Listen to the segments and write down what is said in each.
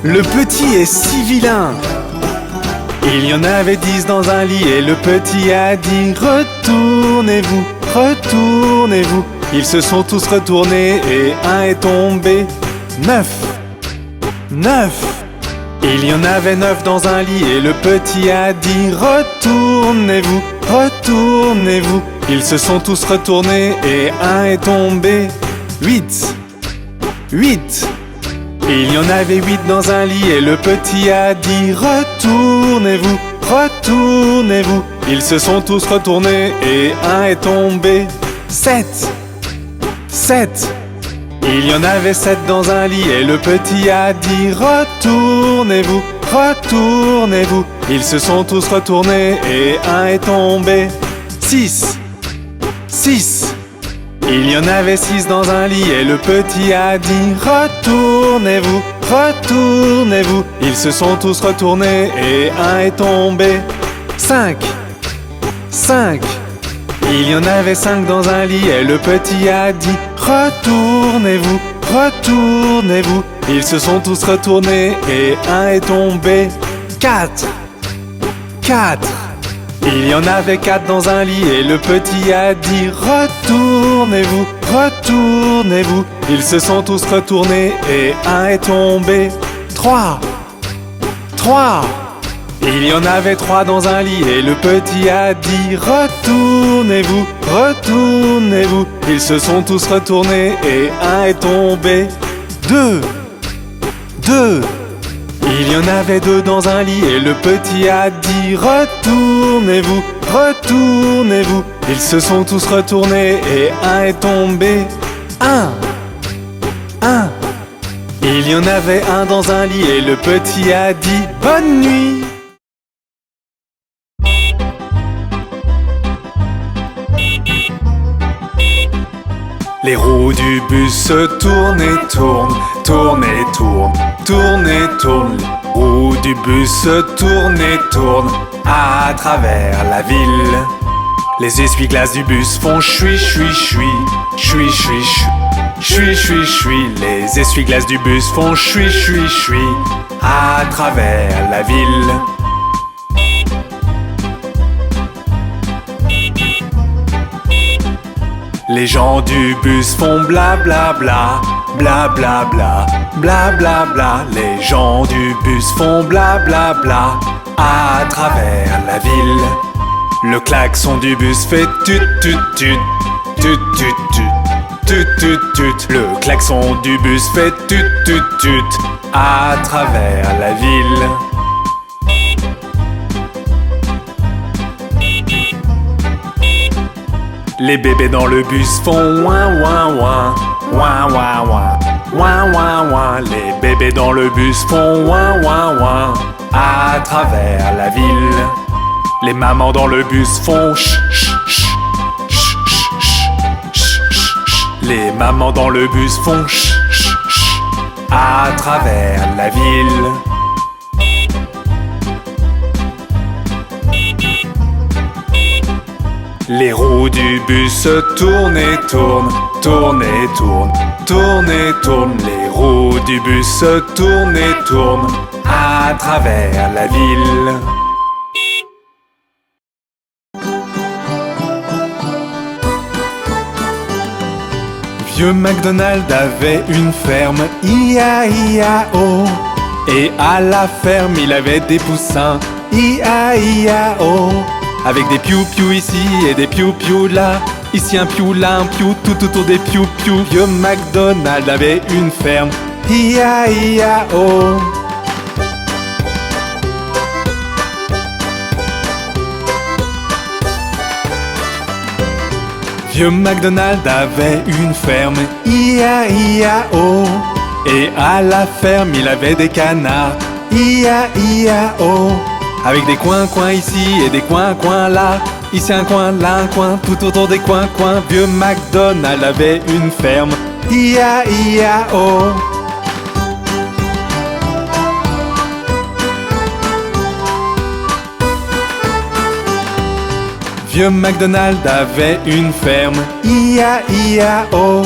Le petit est si vilain. Il y en avait 10 dans un lit et le petit a dit: retournez-vous, retournez-vous. Ils se sont tous retournés et un est tombé. 9. 9. Il y en avait 9 dans un lit et le petit a dit: retournez-vous, retournez-vous. Ils se sont tous retournés et un est tombé. 8. 8. Il y en avait 8 dans un lit et le petit a dit: retournez-vous, retournez-vous. Ils se sont tous retournés et un est tombé. 7. 7. Il y en avait 7 dans un lit et le petit a dit: retournez-vous, retournez-vous. Ils se sont tous retournés et un est tombé. 6. 6. Il y en avait 6 dans un lit et le petit a dit: retournez-vous, retournez-vous. Ils se sont tous retournés et un est tombé. 5. 5. Il y en avait 5 dans un lit et le petit a dit: retournez-vous, retournez-vous. Ils se sont tous retournés et un est tombé. 4. 4. Il y en avait 4 dans un lit et le petit a dit: retournez-vous, retournez-vous. Ils se sont tous retournés et un est tombé. 3. 3. Il y en avait 3 dans un lit et le petit a dit: retournez-vous, retournez-vous. Ils se sont tous retournés et un est tombé. 2. 2. Il y en avait 2 dans un lit et le petit a dit: retournez-vous, retournez-vous. Ils se sont tous retournés et un est tombé. 1. 1. Il y en avait un dans un lit et le petit a dit: bonne nuit. Les roues du bus se tournent et tournent, tournent et tournent, tournent et tournent. Les roues du bus se tournent et tournent à travers la ville. Les essuie-glaces du bus font chui chui chui, chui chui chui, chui chui chui. Les essuie-glaces du bus font chui chui chui à travers la ville. Les gens du bus font bla bla bla, bla bla bla, bla bla bla. Les gens du bus font bla bla bla à travers la ville. Le klaxon du bus fait tut tut tut, tut tut tut, tut tut tut. Le klaxon du bus fait tut tut tut à travers la ville. Les bébés dans le bus font ouin ouin ouin, ouin ouin ouin, ouin ouin ouin. Les bébés dans le bus font ouin ouin ouin à travers la ville. Les mamans dans le bus font ch ch ch, ch ch ch, ch ch ch. Les mamans dans le bus font ch ch ch à travers la ville. Les roues du bus se tournent et tournent, tournent et tournent, tournent et tournent. Les roues du bus se tournent et tournent à travers la ville. Vieux MacDonald avait une ferme, I-A-I-A-O. Et à la ferme il avait des poussins, I-A-I-A-O. Avec des piou-piou ici et des piou-piou là. Ici un piou, là un piou, tout autour des piou-piou. Vieux MacDonald avait une ferme, I-A-I-A-O. Vieux MacDonald avait une ferme, I-A-I-A-O. Et à la ferme il avait des canards, I-A-I-A-O. Avec des coins-coins ici et des coins-coins là. Ici un coin, là un coin, tout autour des coins-coins. Vieux MacDonald avait une ferme, I-A-I-A-O. Vieux MacDonald avait une ferme, I-A-I-A-O.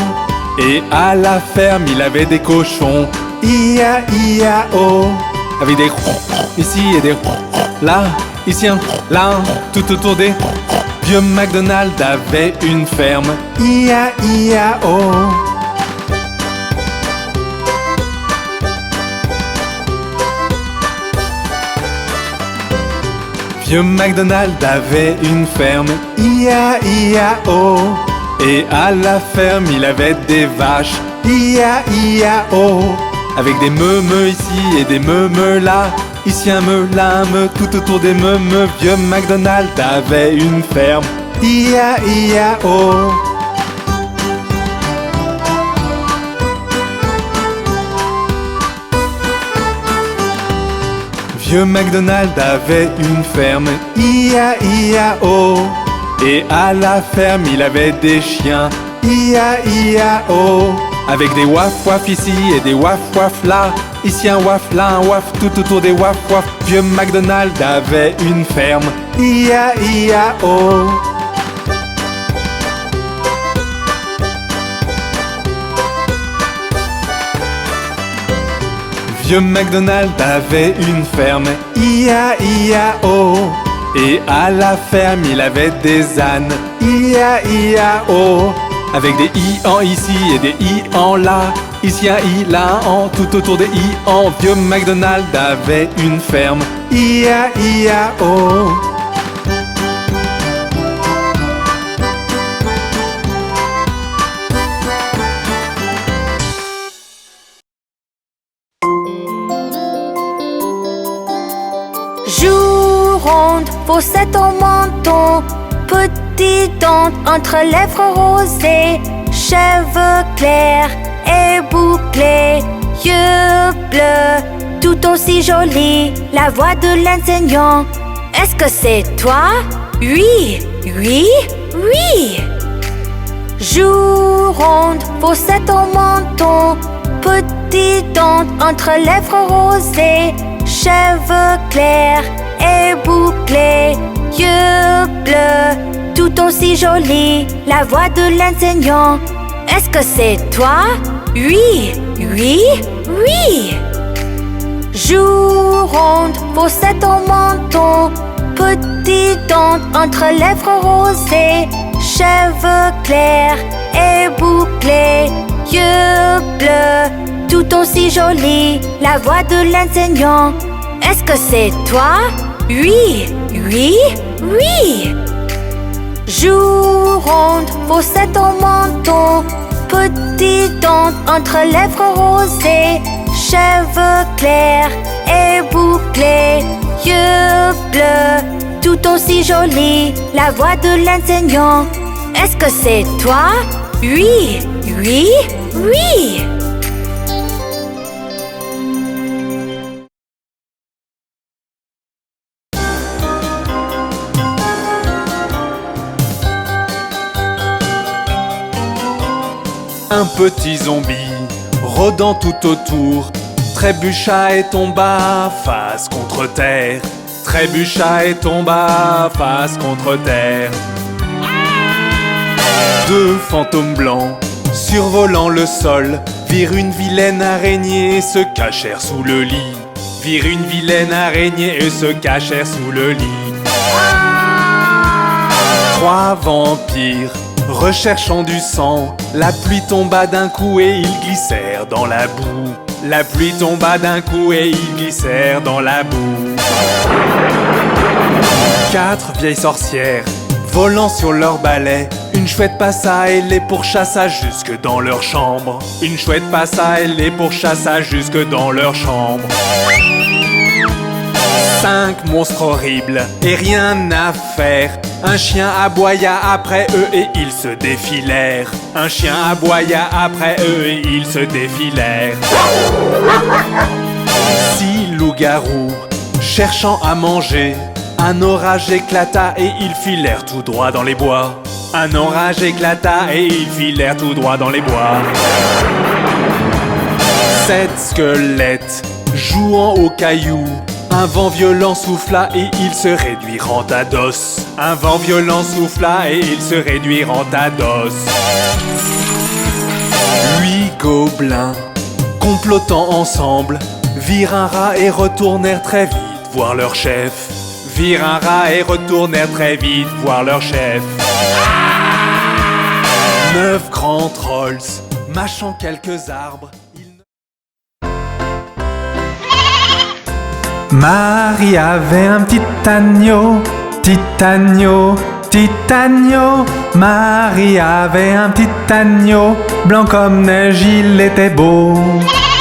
Et à la ferme il avait des cochons, I-A-I-A-O. Avec des ici et des là, ici un là, tout autour des. Vieux MacDonald avait une ferme. I-A-I-A-O. Vieux MacDonald avait une ferme. I-A-I-A-O. Et à la ferme il avait des vaches. I-A-I-A-O. Avec des meumeux ici et des meumeux là. Ici un meu, là un meu, tout autour des meumeux. Vieux MacDonald avait une ferme. I-A-I-A-O. Vieux MacDonald avait une ferme. I-A-I-A-O. Et à la ferme il avait des chiens. I-A-I-A-O. Avec des waf-waf ici et des waf-waf là. Ici un waf, là un waf, tout autour des waf-waf. Vieux MacDonald avait une ferme. I-A-I-A-O. Vieux MacDonald avait une ferme. I-A-I-A-O. Et à la ferme il avait des ânes. I-A-I-A-O. Avec des i en ici et des i en là. Ici un i, là un en, tout autour des i en. Vieux MacDonald avait une ferme. I-A-I-A-O. Joue ronde, fossette au menton, petit dent entre lèvres rosées, cheveux clairs et bouclés, yeux bleus, tout aussi jolis, la voix de l'enseignant. Est-ce que c'est toi? Oui, oui, oui. Joue ronde, fossette au menton, petit dent entre lèvres rosées, cheveux clairs et bouclés, yeux bleus, tout aussi jolis, la voix de l'enseignant. Est-ce que c'est toi? Oui, oui, oui. Joue ronde, fossette au menton, petit dent entre lèvres rosées, cheveux clairs et bouclés, yeux bleus, tout aussi jolis, la voix de l'enseignant. Est-ce que c'est toi? Oui, oui, oui. Joue ronde, fossette au menton, petit dent entre lèvres rosées, cheveux clairs et bouclés, yeux bleus, tout aussi jolis, la voix de l'enseignant. Est-ce que c'est toi? Oui, oui, oui. Un petit zombie, rôdant tout autour, trébucha et tomba face contre terre. Trébucha et tomba face contre terre. Deux fantômes blancs, survolant le sol, virent une vilaine araignée et se cachèrent sous le lit. Virent une vilaine araignée et se cachèrent sous le lit. Trois vampires, recherchant du sang, la pluie tomba d'un coup et ils glissèrent dans la boue. La pluie tomba d'un coup et ils glissèrent dans la boue. Quatre vieilles sorcières, volant sur leur balai, une chouette passa et les pourchassa jusque dans leur chambre. Une chouette passa et les pourchassa jusque dans leur chambre. Cinq monstres horribles et rien à faire. Un chien aboya après eux et ils se défilèrent. Un chien aboya après eux et ils se défilèrent. Six loups-garous, cherchant à manger, un orage éclata et ils filèrent tout droit dans les bois. Un orage éclata et ils filèrent tout droit dans les bois. Sept squelettes, jouant aux cailloux, un vent violent souffla et ils se réduirent à d'os. Un vent violent souffla et ils se réduirent à d'os. Huit gobelins, Complotant ensemble, virent un rat et retournèrent très vite voir leur chef. Virent un rat et retournèrent très vite voir leur chef. 9 grands trolls, mâchant quelques arbres. Marie avait un petit agneau, petit agneau, petit agneau. Marie avait un petit agneau, blanc comme neige, il était beau.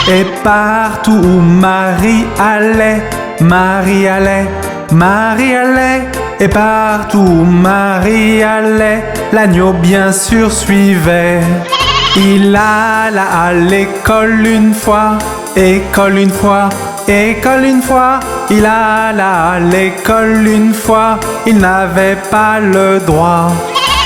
Et partout où Marie allait, Marie allait, Marie allait. Et partout où Marie allait, l'agneau bien sûr suivait. Il alla à l'école une fois, école une fois, école une fois. Il alla à l'école une fois, il n'avait pas le droit.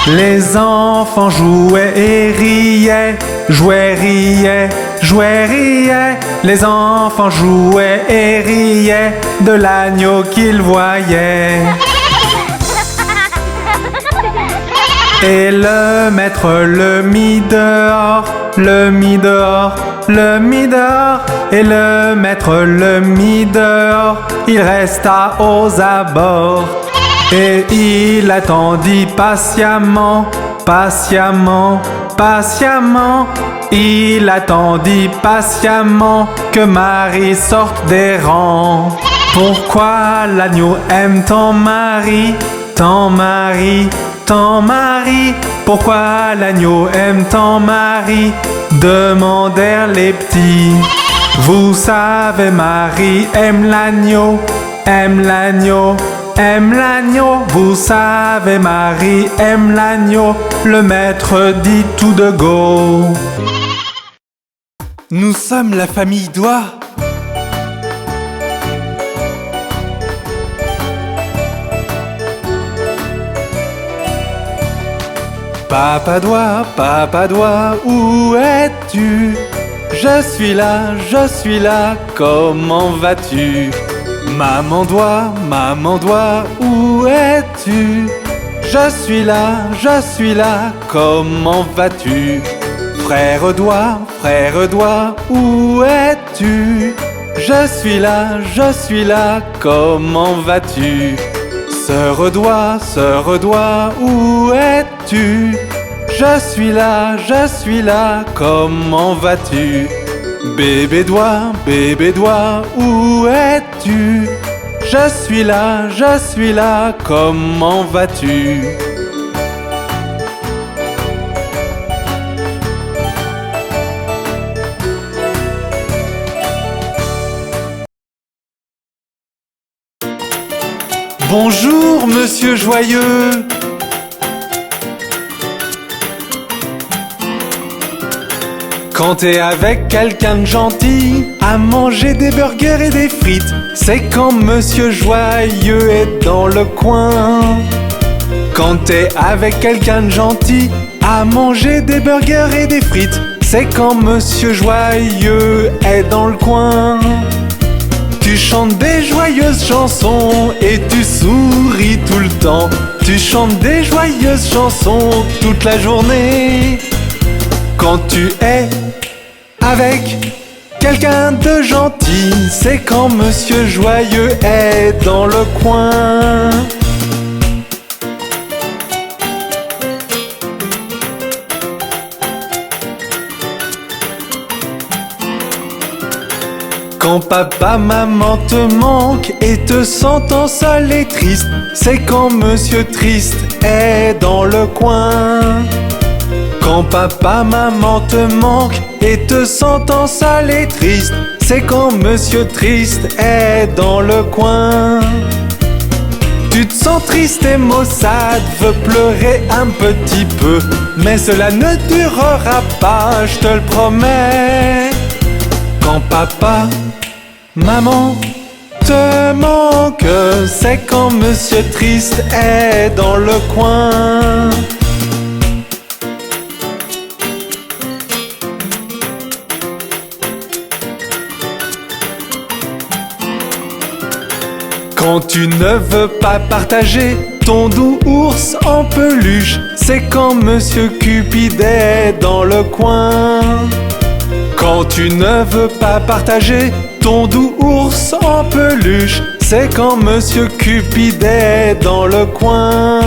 Les enfants jouaient et riaient, jouaient, riaient, jouaient, riaient. Les enfants jouaient et riaient de l'agneau qu'ils voyaient. Et le maître le mit dehors, le mit dehors, le mit dehors. Et le maître le mit dehors, il resta aux abords. Et il attendit patiemment, patiemment, patiemment. Il attendit patiemment que Marie sorte des rangs. Pourquoi l'agneau aime tant Marie, tant Marie, tant Marie? Pourquoi l'agneau aime tant Marie? Demandèrent les petits. Vous savez, Marie aime l'agneau, aime l'agneau, aime l'agneau. Vous savez, Marie aime l'agneau. Le maître dit tout de go. Nous sommes la famille Doigt. Papa Doigt, où es-tu? Je suis là, comment vas-tu? Maman Doigt, où es-tu? Je suis là, comment vas-tu? Frère Doigt, où es-tu? Je suis là, comment vas-tu? Sœur Doigt, où es-tu? Je suis là, comment vas-tu? Bébé Doigt, où es-tu? Je suis là, comment vas-tu? Bonjour, monsieur Joyeux. Quand t'es avec quelqu'un de gentil, à manger des burgers et des frites, c'est quand monsieur Joyeux est dans le coin. Quand t'es avec quelqu'un de gentil, à manger des burgers et des frites, c'est quand monsieur Joyeux est dans le coin. Tu chantes des joyeuses chansons et tu souris tout le temps. Tu chantes des joyeuses chansons toute la journée. Quand tu es avec quelqu'un de gentil, c'est quand monsieur Joyeux est dans le coin. Quand papa, maman te manque et te sentant seul et triste, c'est quand monsieur Triste est dans le coin. Quand papa, maman te manque et te sentant seul et triste, c'est quand monsieur Triste est dans le coin. Tu te sens triste et maussade, veux pleurer un petit peu, mais cela ne durera pas, je te le promets. Quand papa, maman te manque, c'est quand monsieur Triste est dans le coin. Quand tu ne veux pas partager ton doux ours en peluche, c'est quand monsieur Cupid est dans le coin. Quand tu ne veux pas partager ton doux ours en peluche, c'est quand Monsieur Cupid est dans le coin.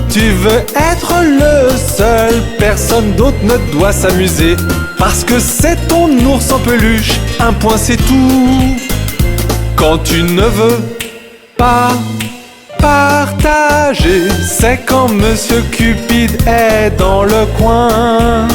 Tu veux être le seul, personne d'autre ne doit s'amuser, parce que c'est ton ours en peluche, un point c'est tout. Quand tu ne veux pas partager, c'est quand Monsieur Cupid est dans le coin.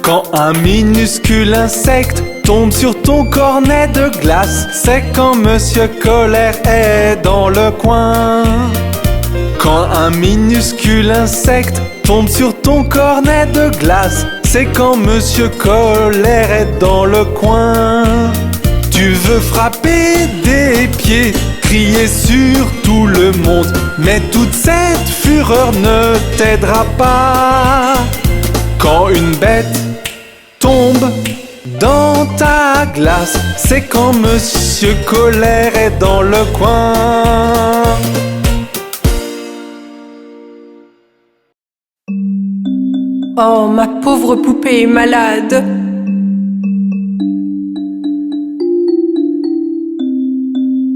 Quand un minuscule insecte tombe sur ton cornet de glace, c'est quand Monsieur Colère est dans le coin. Quand un minuscule insecte tombe sur ton cornet de glace, c'est quand Monsieur Colère est dans le coin. Tu veux frapper des pieds, crier sur tout le monde, mais toute cette fureur ne t'aidera pas. Quand une bête tombe dans ta glace, c'est quand Monsieur Colère est dans le coin. Oh, ma pauvre poupée est malade.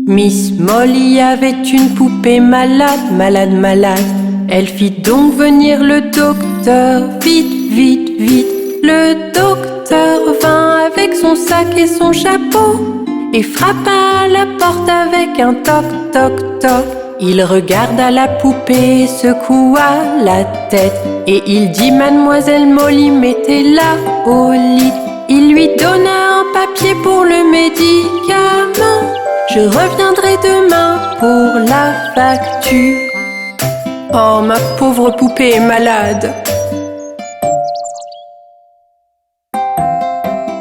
Miss Molly avait une poupée malade, malade, malade. Elle fit donc venir le docteur, vite, vite, vite. Le docteur vint avec son sac et son chapeau et frappa à la porte avec un toc, toc, toc. Il regarda la poupée, secoua la tête et il dit: Mademoiselle Molly, mettez-la au lit. Il lui donna un papier pour le médicament. Je reviendrai demain pour la facture. Oh, ma pauvre poupée est malade.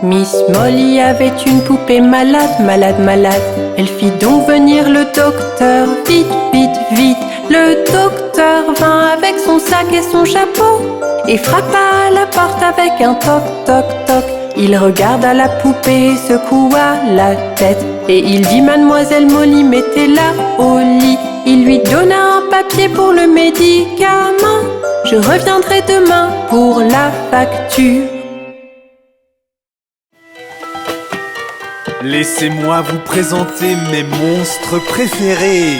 Miss Molly avait une poupée malade, malade, malade. Elle fit donc venir le docteur, vite, vite, vite. Le docteur vint avec son sac et son chapeau et frappa à la porte avec un toc, toc, toc. Il regarda la poupée, secoua la tête et il dit: Mademoiselle Molly, mettez-la au lit. Il lui donna un papier pour le médicament. Je reviendrai demain pour la facture. Laissez-moi vous présenter mes monstres préférés.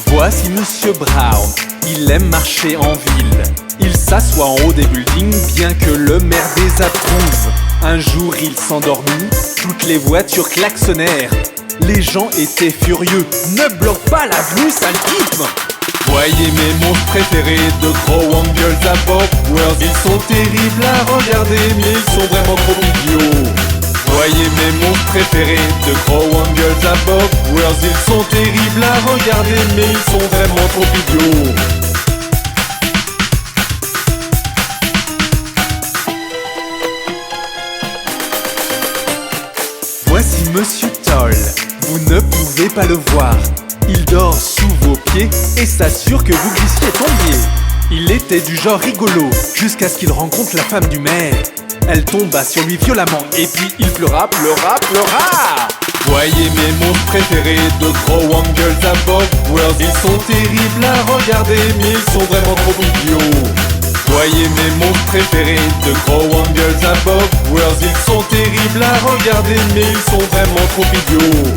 Voici Monsieur Brown, il aime marcher en ville. Il s'assoit en haut des buildings, bien que le maire désapprouve. Un jour il s'endormit, toutes les voitures klaxonnèrent. Les gens étaient furieux, ne bloque pas l'avenue, sale type. Voyez mes monstres préférés, de gros Wangles à Bob World. Ils sont terribles à regarder, mais ils sont vraiment trop idiots. Voyez mes monstres préférés, de gros Wangles à Bob World. Ils sont terribles à regarder, mais ils sont vraiment trop idiots. Voici Monsieur Toll, vous ne pouvez pas le voir. Il dort sous vos pieds et s'assure que vous glissiez et tombiez. Il était du genre rigolo, jusqu'à ce qu'il rencontre la femme du maire. Elle tomba sur lui violemment et puis il pleura, pleura, pleura. Voyez mes monstres préférés, de gros Wangles à Bob World. Ils sont terribles à regarder, mais ils sont vraiment trop idiots. Voyez mes monstres préférés, de gros Wangles à Bob World. Ils sont terribles à regarder, mais ils sont vraiment trop idiots.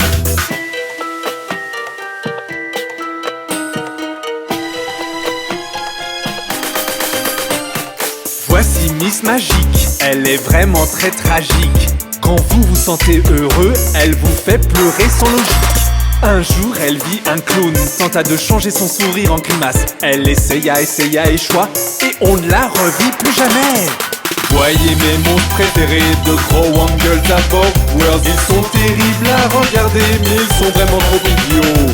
Voici Miss Magique, elle est vraiment très tragique. Quand vous vous sentez heureux, elle vous fait pleurer sans logique. Un jour, elle vit un clown, tenta de changer son sourire en grimace. Elle essaya, échoua, et on ne la revit plus jamais. Voyez mes monstres préférés, de gros Wangles à Bob World. Ils sont terribles à regarder, mais ils sont vraiment trop idiots.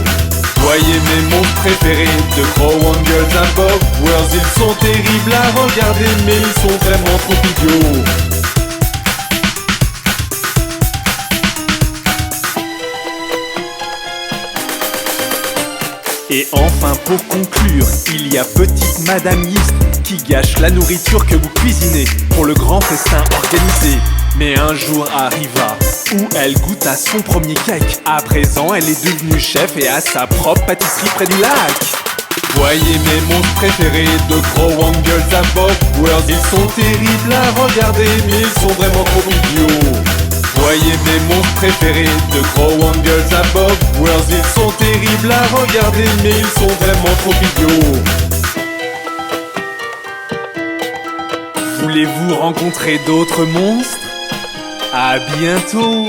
Voyez mes monstres préférés, de gros Wangles à Bob World. Ils sont terribles à regarder, mais ils sont vraiment trop idiots. Et enfin, pour conclure, il y a petite Madame Yeast qui gâche la nourriture que vous cuisinez pour le grand festin organisé. Mais un jour arriva où elle goûta son premier cake. À présent elle est devenue chef et a sa propre pâtisserie près du lac. Voyez mes monstres préférés de Crowangles à Bob World. Ils sont terribles à regarder mais ils sont vraiment trop idiots. Voyez mes monstres préférés de Crowangles à Bob World. Ils sont terribles à regarder mais ils sont vraiment trop idiots. Voulez-vous rencontrer d'autres monstres? À bientôt!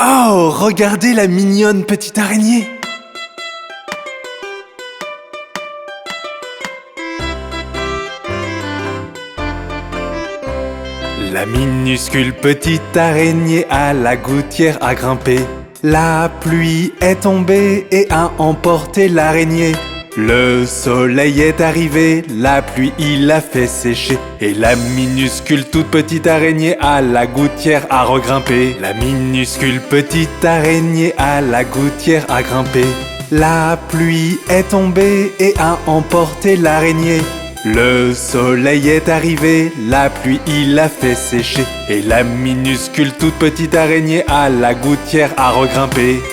Oh, regardez la mignonne petite araignée! La minuscule petite araignée à la gouttière a grimpé. La pluie est tombée et a emporté l'araignée. Le soleil est arrivé, la pluie il l'a fait sécher. Et la minuscule toute petite araignée à la gouttière a regrimpé. La minuscule petite araignée à la gouttière a grimpé. La pluie est tombée et a emporté l'araignée. Le soleil est arrivé, la pluie il l'a fait sécher. Et la minuscule toute petite araignée à la gouttière a regrimpé.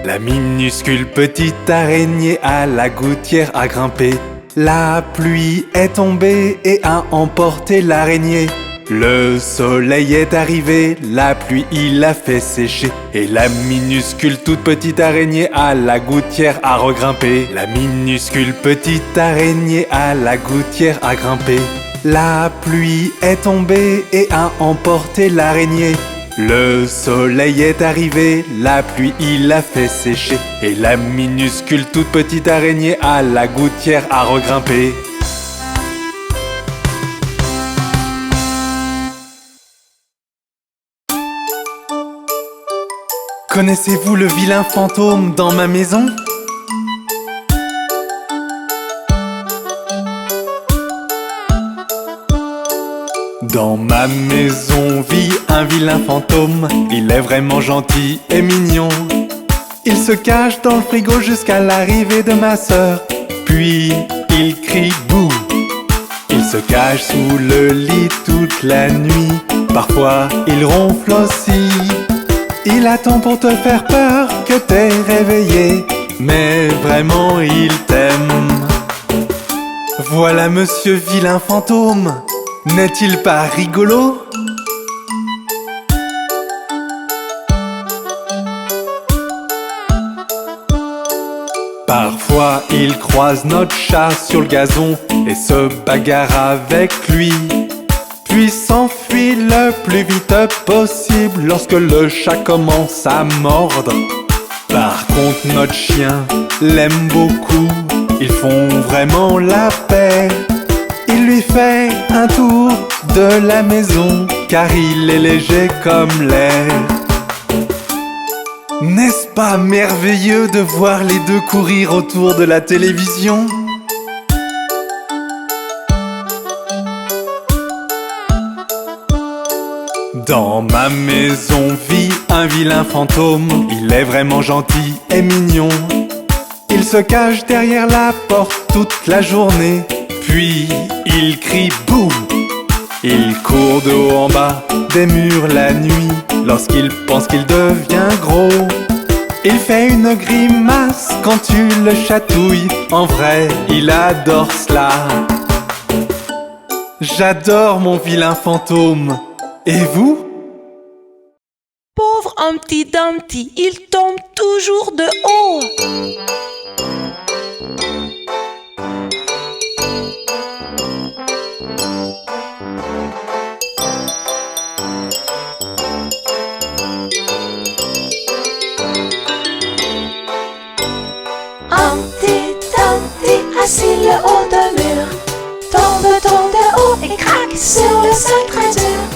La minuscule petite araignée à la gouttière a grimpé. La pluie est tombée et a emporté l'araignée. Le soleil est arrivé, la pluie il l'a fait sécher. Et la minuscule toute petite araignée à la gouttière a regrimpé. La minuscule petite araignée à la gouttière a grimpé. La pluie est tombée et a emporté l'araignée. Le soleil est arrivé, la pluie il l'a fait sécher. Et la minuscule toute petite araignée à la gouttière a regrimpé. Connaissez-vous le vilain fantôme dans ma maison? Dans ma maison vit un vilain fantôme. Il est vraiment gentil et mignon. Il se cache dans le frigo jusqu'à l'arrivée de ma sœur. Puis il crie bouh. Il se cache sous le lit toute la nuit. Parfois il ronfle aussi. Il attend pour te faire peur que t'es réveillé. Mais vraiment il t'aime. Voilà monsieur vilain fantôme. N'est-il pas rigolo? Parfois il croise notre chat sur le gazon et se bagarre avec lui. Puis s'enfuit le plus vite possible lorsque le chat commence à mordre. Par contre notre chien l'aime beaucoup. Ils font vraiment la paix. Il lui fait un tour de la maison car il est léger comme l'air. N'est-ce pas merveilleux de voir les deux courir autour de la télévision? Dans ma maison vit un vilain fantôme. Il est vraiment gentil et mignon. Il se cache derrière la porte toute la journée. Puis il crie boum. Il court de haut en bas des murs la nuit. Lorsqu'il pense qu'il devient gros, il fait une grimace quand tu le chatouilles. En vrai, il adore cela. J'adore mon vilain fantôme. Et vous? Pauvre Humpty Dumpty, il tombe toujours de haut. Humpty Dumpty, assis le haut d'un mur, tombe de haut et craque sur le sol très dur.